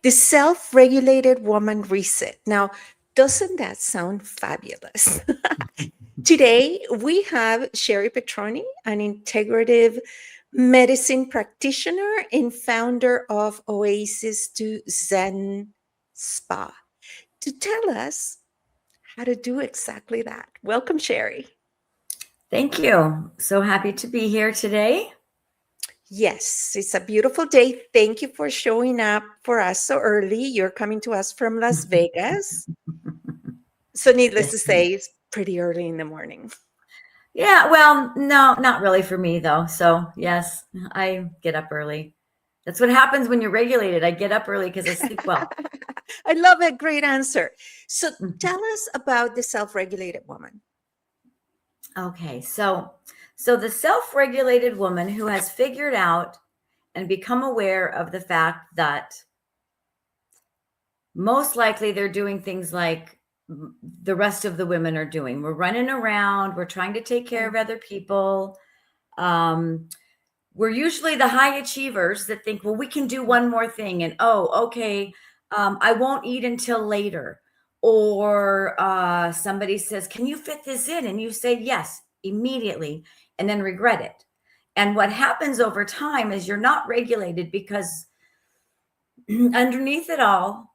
The self-regulated woman reset. Now, doesn't that sound fabulous? Today, we have Cheri Petroni, an integrative medicine practitioner and founder of Oasis to Zen Spa, to tell us how to do exactly that. Welcome, Cheri. Thank you. So happy to be here today. Yes, it's a beautiful day. Thank you for showing up for us so early. You're coming to us from Las Vegas. So, needless Yes. to say, it's pretty early in the morning. Yeah, well, no, not really for me though. So, yes, I get up early. That's what happens when you're regulated. I get up early because I sleep well. I love a great answer. So, Mhm. tell us about the self regulated woman. Okay, so the self-regulated woman who has figured out and become aware of the fact that most likely they're doing things like the rest of the women are doing. We're running around, we're trying to take care of other people. Um, we're usually the high achievers that think, well, we can do one more thing. And oh, okay, I won't eat until later. Or somebody says, can you fit this in? And you say yes immediately and then regret it. And what happens over time is you're not regulated because underneath it all,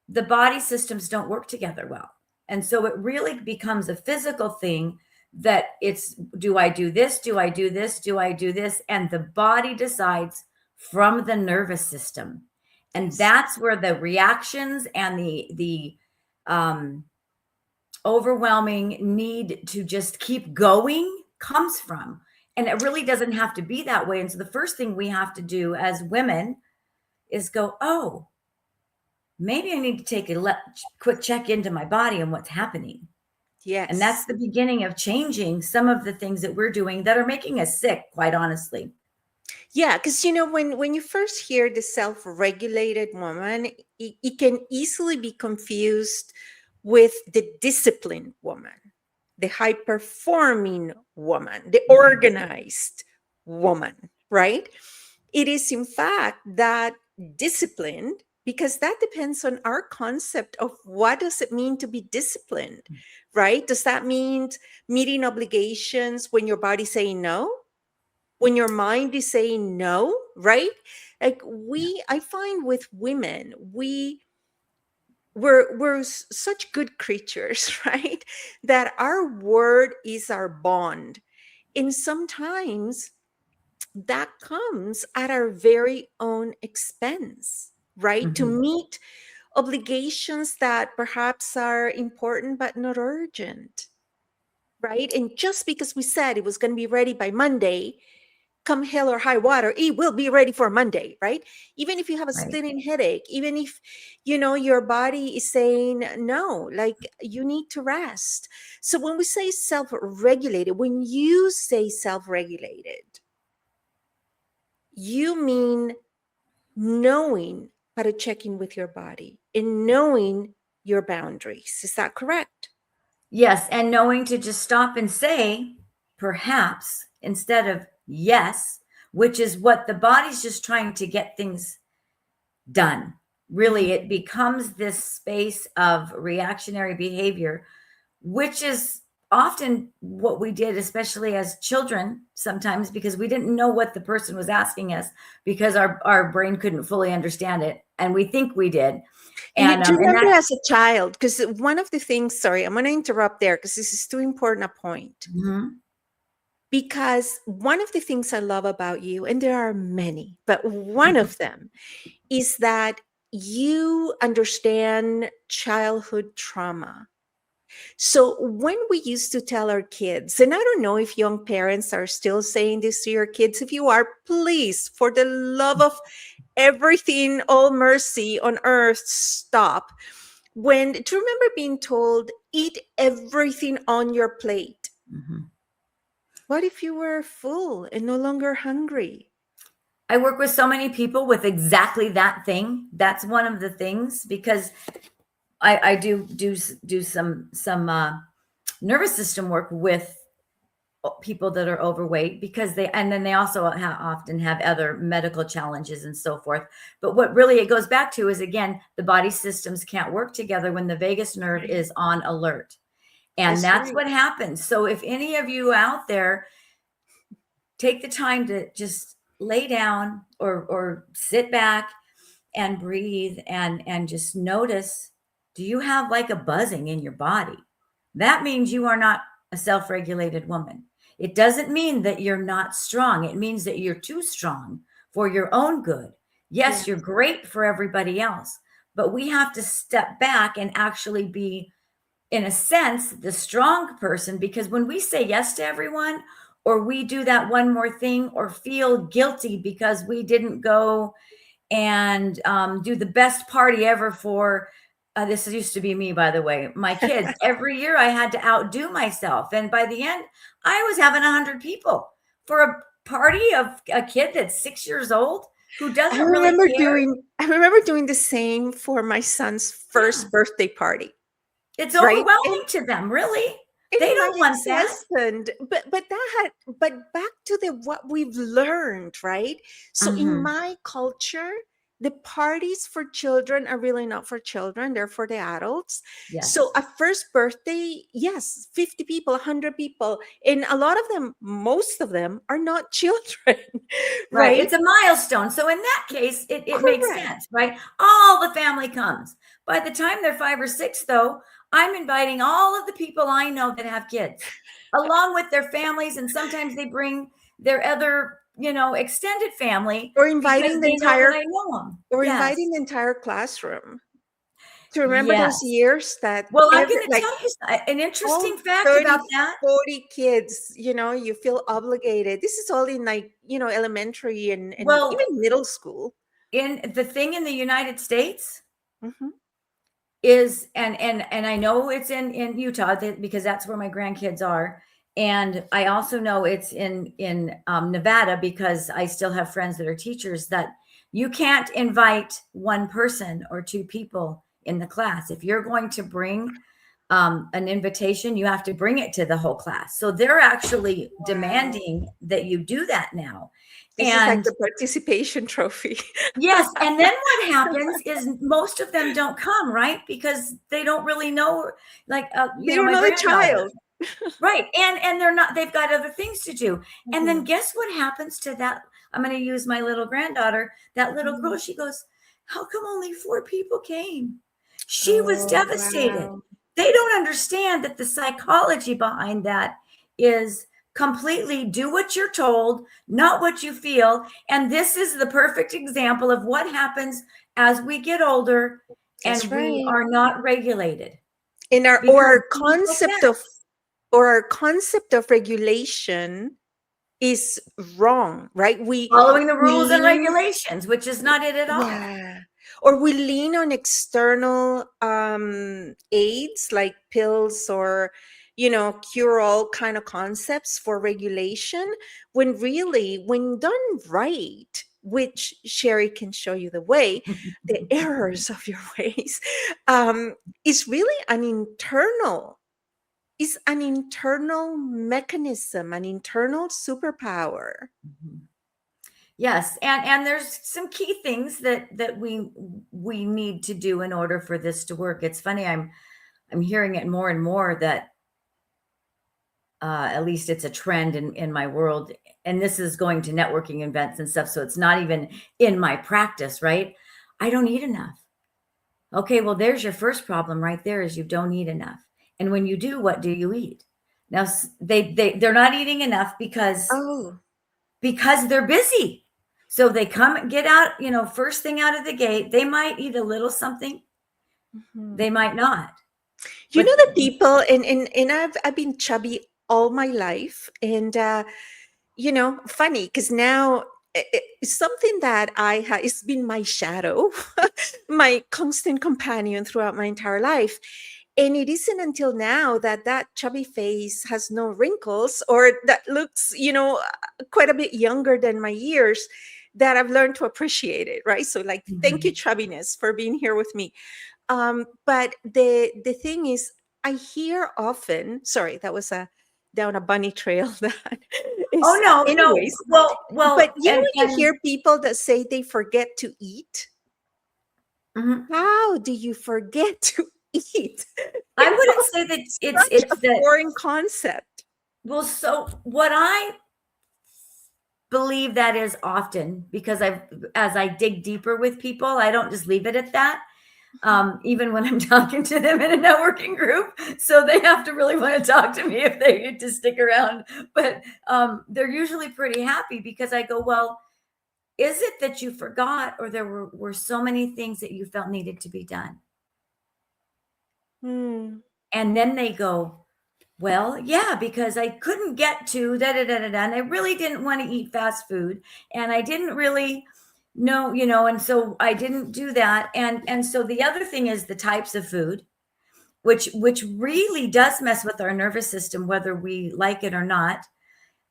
the body systems don't work together well. And so it really becomes a physical thing that it's, do I do this? Do I do this? Do I do this? And the body decides from the nervous system. And Yes. that's where the reactions and the um, overwhelming need to just keep going comes from. And it really doesn't have to be that way. And so the first thing we have to do as women is go, oh, maybe I need to take a quick check into my body and what's happening. And that's Yes. the beginning of changing some of the things that we're doing that are making us sick, quite honestly. Yeah, because when you first hear the self-regulated woman, it can easily be confused with the disciplined woman, the high-performing woman, the Mhm. organized woman, right? It is in fact that disciplined, because that depends on our concept of what does it mean to be disciplined, right? Does that mean meeting obligations when your body's saying no? When your mind is saying no, right? Like Yeah. I find with women, we're such good creatures, right? That our word is our bond. And sometimes that comes at our very own expense, right? To Mhm. meet obligations that perhaps are important but not urgent, right? And just because we said it was going to be ready by Monday, come hell or high water, it will be ready for Monday, right? Even if you have a Right. splitting headache, even if your body is saying no, like you need to rest. So when we say self-regulated, when you say self-regulated, you mean knowing how to check in with your body and knowing your boundaries. Is that correct? Yes. And knowing to just stop and say, perhaps, instead of yes, which is what the body's just trying to get things done. Really, Mhm. it becomes this space of reactionary behavior, which is often what we did, especially as children, sometimes because we didn't know what the person was asking us because our brain couldn't fully understand it. And we think we did. And you do And remember that, as a child, because one of the things, sorry, I'm going to interrupt there because this is too important a point. Mhm. Because one of the things I love about you, and there are many, but one of them is that you understand childhood trauma. So when we used to tell our kids, and I don't know if young parents are still saying this to your kids, if you are, please, for the love of everything, all mercy on earth, stop. Do you remember being told, eat everything on your plate? Mhm. What if you were full and no longer hungry? I work with so many people with exactly that thing. That's one of the things because I do some nervous system work with people that are overweight, because and then they also often have other medical challenges and so forth. But what really it goes back to is, again, the body systems can't work together when the vagus nerve Right. is on alert. And That's that's right. what happens. So if any of you out there take the time to just lay down or sit back and breathe and just notice, do you have like a buzzing in your body? That means you are not a self-regulated woman. It doesn't mean that you're not strong. It means that you're too strong for your own good. Yes, Yeah. you're great for everybody else, but we have to step back and actually be, in a sense, the strong person, because when we say yes to everyone, or we do that one more thing, or feel guilty because we didn't go and do the best party ever for this used to be me, by the way, my kids. Every year I had to outdo myself, and by the end I was having 100 people for a party of a kid that's 6 years old who doesn't really care. I remember doing the same for my son's Yeah, first birthday party, it's right? overwhelming to them, really. And They my don't want that. ex-husband, but back to the what we've learned, right? So in Hmm. my culture, the parties for children are really not for children, they're for the adults. So Yes. a first birthday, yes, 50 people, 100 people, and a lot of them, most of them are not children, Right. right? It's a milestone. So in that case, it makes Correct. sense, right? All the family comes. By the time they're 5 or 6, though, I'm inviting all of the people I know that have kids, along with their families. And sometimes they bring their other, extended family Or because inviting the they know that entire I know them. or Yes. inviting the entire classroom. To remember those Yes. years that Well, I'm every going to like tell you an all interesting fact 30, about that. 40 kids, you feel obligated. This is all in like, elementary and even Well, middle school. in the thing in the United States, Mhm. is, and I know it's in Utah, because that's where my grandkids are, and I also know it's in Nevada, because I still have friends that are teachers, that you can't invite one person or two people in the class. If you're going to bring an invitation, you have to bring it to the whole class. So they're actually Wow. demanding that you do that now. This is like And the participation trophy. yes, and then what happens is most of them don't come, right? Because they don't really know, like, They don't my know the granddaughter, child. right? And they're not. They've got other things to do. And then Mhm. guess what happens to that? I'm going to use my little granddaughter. That little girl. Mhm. She goes, "How come only 4 people came?" She was Oh, devastated. wow. They don't understand that the psychology behind that is completely do what you're told, not what you feel. And this is the perfect example of what happens as we get older That's and we right. are not regulated, In our or because these are facts. our concept of regulation is wrong, right? Following the We rules and lean regulations, which is not it at all. Yeah. Or we lean on external aids like pills or, cure all kind of concepts for regulation, when really, when done right, which Sherry can show you the way, the errors of your ways, um, is really is an internal mechanism, an internal superpower. Mhm. Yes, and there's some key things that we need to do in order for this to work. It's funny, I'm hearing it more and more that at least it's a trend in my world, and this is going to networking events and stuff, so it's not even in my practice, right? I don't eat enough. Okay, well, there's your first problem right there, is you don't eat enough. And when you do, what do you eat? Now they're not eating enough Oh. because they're busy. So they come get out, first thing out of the gate, they might eat a little something, Mhm. they might not. You know But the people, and I've been chubby all my life, and funny because now it's something that it's been my shadow, my constant companion throughout my entire life. And it isn't until now that that chubby face has no wrinkles or that looks, quite a bit younger than my years, that I've learned to appreciate it, right? So, like, thank you, Mhm. chubbiness, for being here with me. But the thing is, I hear often. Sorry, down a bunny trail that is, Oh no, no. anyways. Well, But you know, when you and hear people that say they forget to eat, mhm. how do you forget to eat? I You wouldn't know, say that such a it's that. foreign concept. Well, so what I believe that is often because as I dig deeper with people, I don't just leave it at that. Even when I'm talking to them in a networking group. So they have to really want to talk to me if they get to stick around. But they're usually pretty happy because I go, well, is it that you forgot or there were so many things that you felt needed to be done? Hmm. And then they go, well, yeah, because I couldn't get to da da da da da. And I really didn't want to eat fast food. And I didn't really know, and so I didn't do that. And so the other thing is the types of food, which really does mess with our nervous system, whether we like it or not.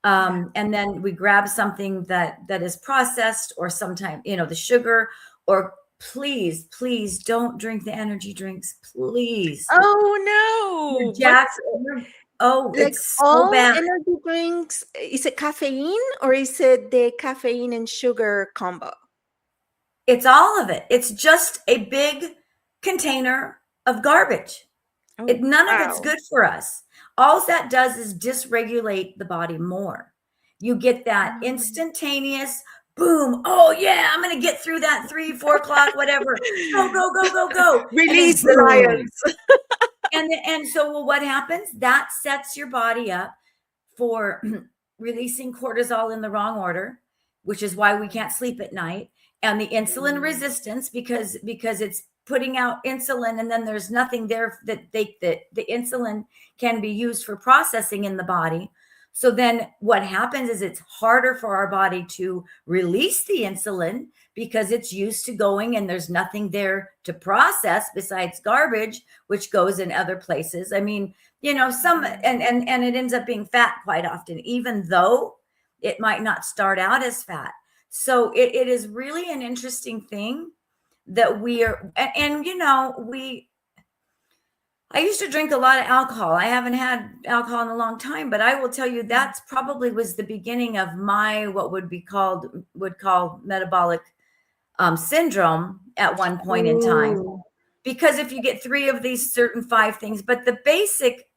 Yeah. And then we grab something that is processed, or sometimes, the sugar, or please don't drink the energy drinks, please. Oh You're no. What's jacked. Oh, like it's so all bad. energy drinks? Is it caffeine or is it the caffeine and sugar combo? It's all of it. It's just a big container of garbage. Oh, None of it's wow. good for us. All that does is dysregulate the body more. You get that Mm. instantaneous boom. Oh yeah, I'm gonna get through that 3, 4 o'clock, whatever. Go, go, go, go, go. And then Release the boom. lions. And so, well, what happens? That sets your body up for releasing cortisol in the wrong order, which is why we can't sleep at night, and the insulin Mm. resistance because it's putting out insulin, and then there's nothing there that the insulin can be used for processing in the body. So then what happens is it's harder for our body to release the insulin because it's used to going, and there's nothing there to process besides garbage, which goes in other places. I mean, some, and it ends up being fat quite often, even though it might not start out as fat. So it is really an interesting thing that we are, and I used to drink a lot of alcohol. I haven't had alcohol in a long time, but I will tell you that's probably was the beginning of my what would call metabolic syndrome at one point in time. Ooh. Because if you get 3 of these certain 5 things, but the basic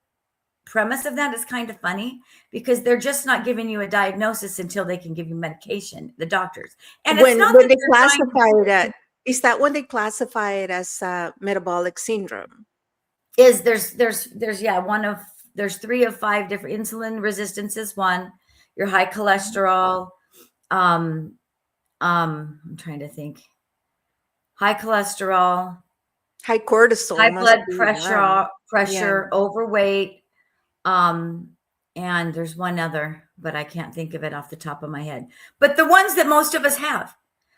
premise of that is kind of funny because they're just not giving you a diagnosis until they can give you medication, the doctors. And it's not When that they they're trying to classify it at, is that when they classify it as metabolic syndrome? is there's yeah, there's 3 of 5 different. Insulin resistance is one, your high cholesterol, I'm trying to think. High cholesterol, High cortisol high must blood be one. Yeah. pressure, overweight, um, and there's one other, but I can't think of it off the top of my head. But the ones that most of us have.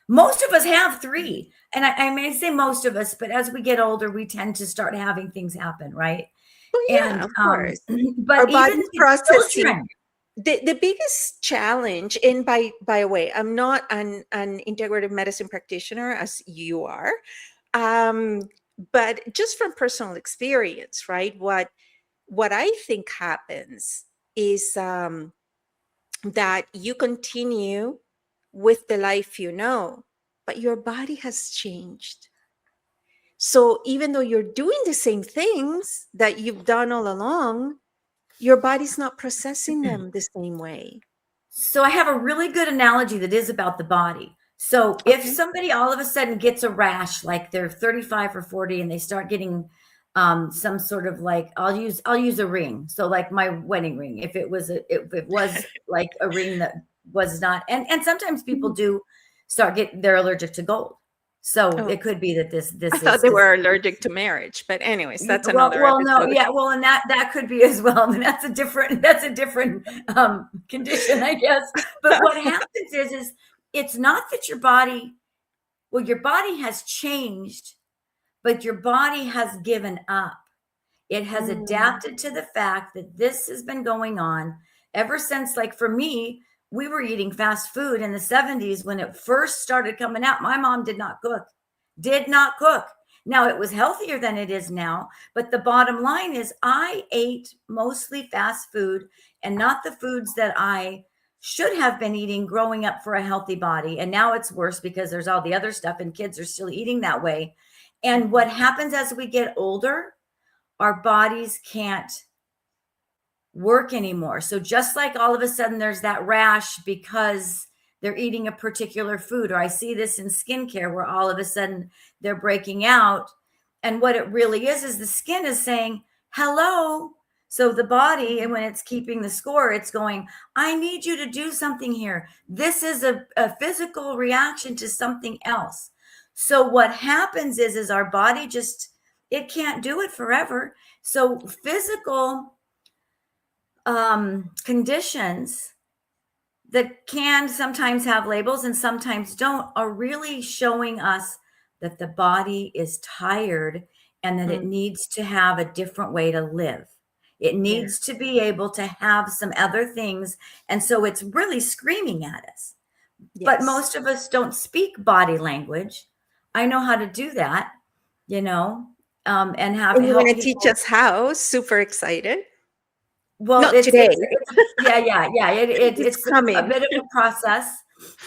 Most of us have 3. And I may say most of us, but as we get older, we tend to start having things happen, right? Oh yeah, And of course. Our but even body's the processing. children, The biggest challenge, and by the way, I'm not an integrative medicine practitioner as you are, um, but just from personal experience, right? What I think happens is that you continue with the life you know, but your body has changed. So even though you're doing the same things that you've done all along, your body's not processing them the same way. so I have a really good analogy that is about the body. So if Okay. somebody all of a sudden gets a rash, like they're 35 or 40, and they start getting some sort of like, I'll use a ring. So like my wedding ring, if it was like a ring that was not, and sometimes people Mhm. do they're allergic to gold. So Oh, it could be that I this thought is they because were allergic to marriage, but anyways, that's well, another no, episode. yeah, well, and that could be as well. And that's a different condition, I guess. But what happens is it's not that your body has changed, but your body has given up. It has Mm. adapted to the fact that this has been going on ever since, like for me, we were eating fast food in the 70s when it first started coming out. My mom did not cook. Now, it was healthier than it is now, but the bottom line is I ate mostly fast food and not the foods that I should have been eating growing up for a healthy body. And now it's worse because there's all the other stuff and kids are still eating that way. And what happens as we get older, our bodies can't work anymore. So just like all of a sudden there's that rash because they're eating a particular food, or I see this in skincare where all of a sudden they're breaking out. And what it really is the skin is saying, hello. So the body, and when it's keeping the score, it's going, I need you to do something here. This is a physical reaction to something else. So what happens is our body just, it can't do it forever. So physical conditions that can sometimes have labels and sometimes don't are really showing us that the body is tired and that it needs to have a different way to live. It needs to be able to have some other things. And so it's really screaming at us. Yes. But most of us don't speak body language. I know how to do that, and And you want to teach us how? Super excited. Well, not today. It's coming. A bit of a process,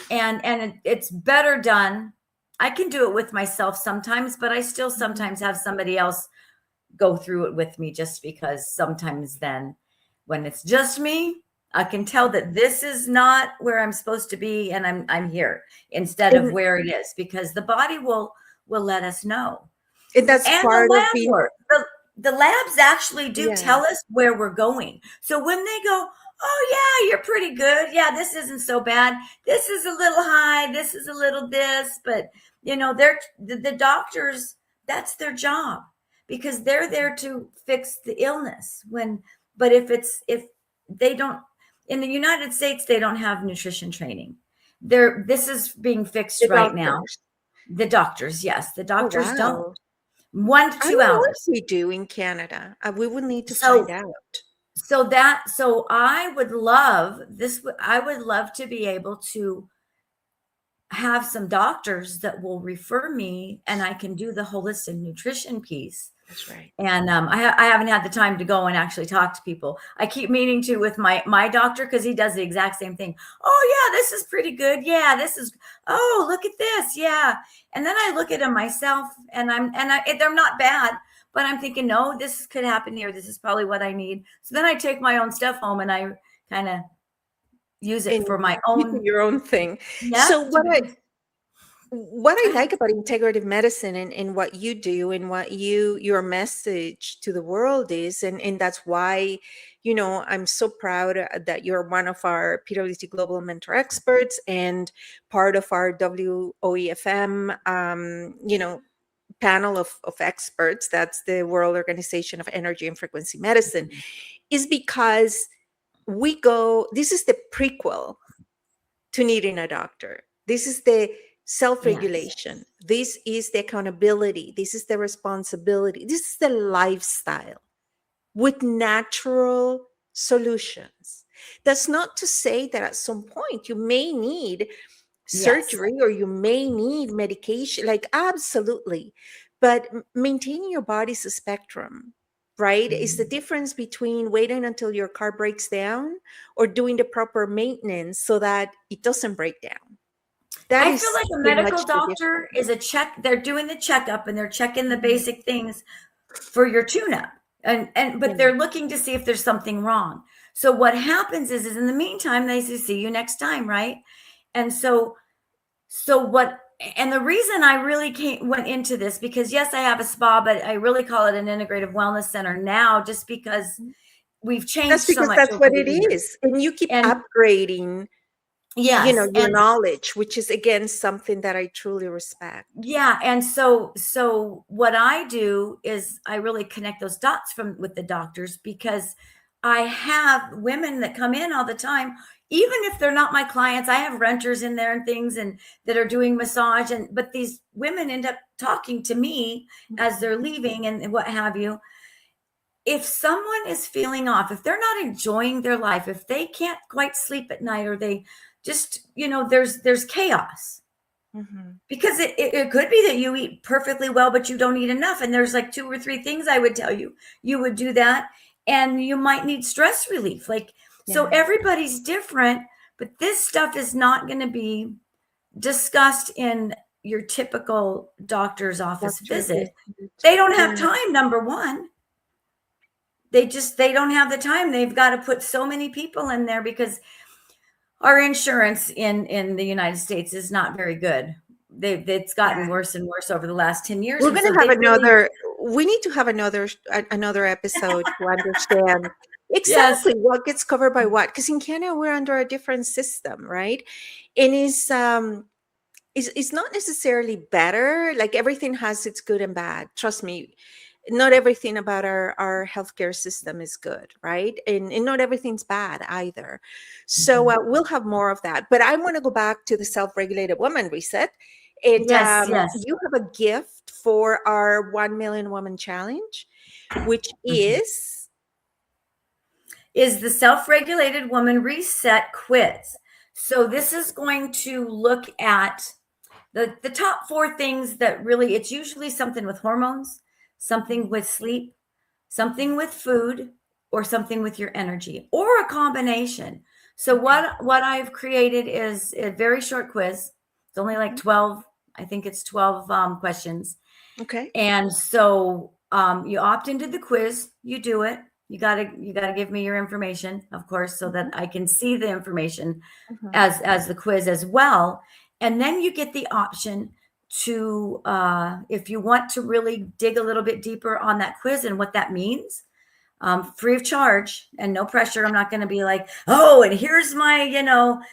and it's better done. I can do it with myself sometimes, but I still sometimes have somebody else go through it with me, just because sometimes then when it's just me, I can tell that this is not where I'm supposed to be, and I'm here instead of where it is, because the body will let us know. And that's part of being work. The labs actually do tell us where we're going. So when they go, oh yeah, you're pretty good. Yeah, this isn't so bad. This is a little high. This is a little this, but they're the doctors, that's their job, because they're there to fix the illness. But if they don't, in the United States, they don't have nutrition training. This is being fixed right now. The doctors, yes, the doctors don't. 1 to 2 hours. We do in Canada. We would need to find out. So I would love this. I would love to be able to have some doctors that will refer me, and I can do the holistic nutrition piece. That's right. And I haven't had the time to go and actually talk to people. I keep meaning to with my doctor, because he does the exact same thing. Oh yeah, this is pretty good. Yeah, this is. Oh, look at this. Yeah. And then I look at them myself, and they're not bad, but I'm thinking, no, this could happen here. This is probably what I need. So then I take my own stuff home and I kind of use it for my own. Your own thing. Yeah. So what I like about integrative medicine and what you do and what your message to the world is, and that's why, I'm so proud that you're one of our PwC Global Mentor Experts and part of our WOEFM, panel of experts. That's the World Organization of Energy and Frequency Medicine, is because this is the prequel to needing a doctor. This is the self-regulation. Yes. This is the accountability. This is the responsibility. This is the lifestyle with natural solutions. That's not to say that at some point you may need surgery or you may need medication, like absolutely. But maintaining your body's a spectrum, right? Is the difference between waiting until your car breaks down or doing the proper maintenance so that it doesn't break down. I feel like a medical doctor is a check. They're doing the checkup and they're checking the basic things for your tune-up, but they're looking to see if there's something wrong. So what happens is in the meantime, they say, see you next time, right? And so the reason I really went into this, because yes, I have a spa, but I really call it an integrative wellness center now, just because we've changed so much. That's what it is, and you keep upgrading. Yes, your knowledge, which is again something that I truly respect. Yeah, and so what I do is I really connect those dots with the doctors, because I have women that come in all the time, even if they're not my clients. I have renters in there and things, and that are doing massage, but these women end up talking to me as they're leaving and what have you. If someone is feeling off, if they're not enjoying their life, if they can't quite sleep at night, or they just, there's chaos. Because it could be that you eat perfectly well, but you don't eat enough. And there's like 2 or 3 things I would tell you. You would do that, and you might need stress relief. Like, so everybody's different, but this stuff is not going to be discussed in your typical doctor's office visit. They don't have time, number one. They don't have the time. They've got to put so many people in there because our insurance in the United States is not very good. It's gotten worse and worse over the last 10 years. We're going to have another, we need to have another episode to understand exactly what gets covered by what. Because in Canada, we're under a different system, right? And it's not necessarily better. Like, everything has its good and bad. Trust me. Not everything about our healthcare system is good, right? And not everything's bad either. So we'll have more of that. But I want to go back to the self-regulated woman reset. And you have a gift for our 1 Million Woman Challenge, which is the Self-Regulated Woman Reset Quiz. So this is going to look at the top 4 things that really, it's usually something with hormones, something with sleep, something with food, or something with your energy, or a combination. So what I've created is a very short quiz. It's only like 12, I think it's 12 questions. Okay. And so you opt into the quiz, you do it. You gotta give me your information, of course, so that I can see the information as the quiz as well. And then you get the option to, if you want to really dig a little bit deeper on that quiz and what that means, free of charge and no pressure. I'm not going to be like, oh, and here's my,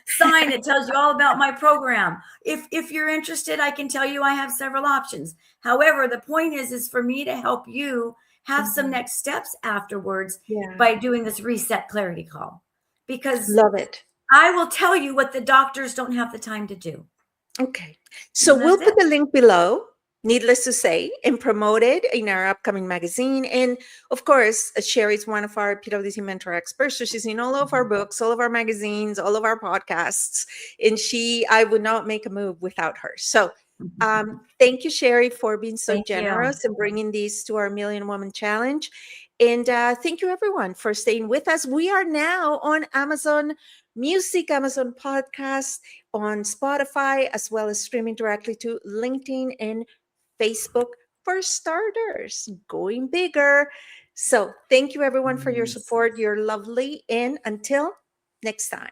sign that tells you all about my program. If you're interested, I can tell you I have several options. However, the point is for me to help you have some next steps afterwards by doing this reset clarity call, because love it. I will tell you what the doctors don't have the time to do. Okay. So we'll put the link below, needless to say, and promote it in our upcoming magazine. And of course, Cheri is one of our PWC mentor experts. So she's in all of our books, all of our magazines, all of our podcasts. And I would not make a move without her. So thank you, Cheri, for being so generous and bringing these to our Million Woman Challenge. And thank you, everyone, for staying with us. We are now on Amazon Music, Amazon Podcasts, on Spotify, as well as streaming directly to LinkedIn and Facebook for starters, going bigger. So thank you, everyone, for your support. You're lovely. And until next time.